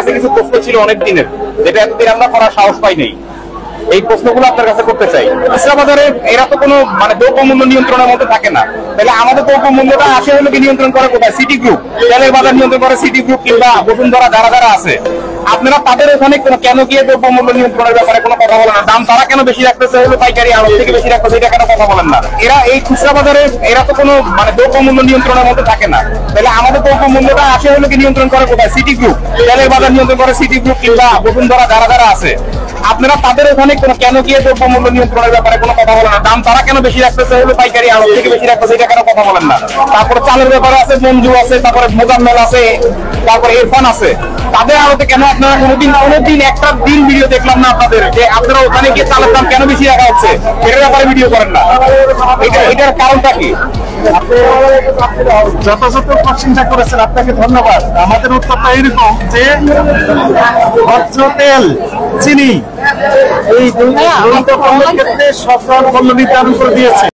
কাছে কিছু প্রশ্ন ছিল অনেক দিনের, যেটা এতদিন আমরা করার সাহস পাই নাই। এই প্রশ্নগুলো আপনার কাছে করতে চাই। খুচরা বাজারে এরা তো কোনো দ্রব্য মূল্য নিয়ন্ত্রণের মধ্যে থাকে না, তাহলে আমাদের দ্রব্য মূল্যটা আসে হলো কি নিয়ন্ত্রণ করে কোথায়? City group. তেলের বাজার নিয়ন্ত্রণ করে সিটি গ্রুপ কিংবা বসুন্ধরা, যারা যারা আছে। আপনারা তাদের ওখানে কেন গিয়ে দ্রব্য মূল্য নিয়ন্ত্রণের ব্যাপারে কোনো কথা বলেন না? দাম তারা কেন বেশি রাখতেছে হলো পাইকারি আড়ত থেকে বেশি রাখতেছে, এটা কেন কথা বলেন না? এরা এই খুচরা বাজারে এরা তো কোনো দ্রব্য মূল্য নিয়ন্ত্রণের মধ্যে থাকে না, তাহলে আমাদের দ্রব্য মূল্যটা আসে হলো কি নিয়ন্ত্রণ করে কোথায়? City group. তেলের বাজার নিয়ন্ত্রণ করে সিটি গ্রুপ কিংবা বসুন্ধরা, যারা যারা আছে। আপনারা তাদের ওখানে কেন গিয়ে দ্রব্য মূল্য নিয়ন্ত্রণের ব্যাপারে কোনো কথা বলেন না? দাম তারা কেন বেশি রাখতেছে হলো পাইকারি আড়ত থেকে বেশি রাখতেছে, এটা কেন কথা বলেন না? তারপরে চালের ব্যাপারে আছে মঞ্জু আছে, তারপরে মোজাম্মেল আছে, তারপরে ইরফান আছে। তাদের আড়তে কেন আপনারা কোনোদিন একটা দিন ভিডিও দেখলাম না আপনাদের, যে আপনারা ওখানে গিয়ে চালের দাম কেন বেশি রাখা হচ্ছে এটার ব্যাপারে ভিডিও করেন না? এটার কারণটা কি? যথাযথ প্রশংসা করেছেন, আপনাকে ধন্যবাদ। আমাদের উত্তরটা এরকম যে ভোজ্য তেল, চিনি এই দুই ক্ষেত্রে সরকার মূল্য নির্ধারণ করে দিয়েছে।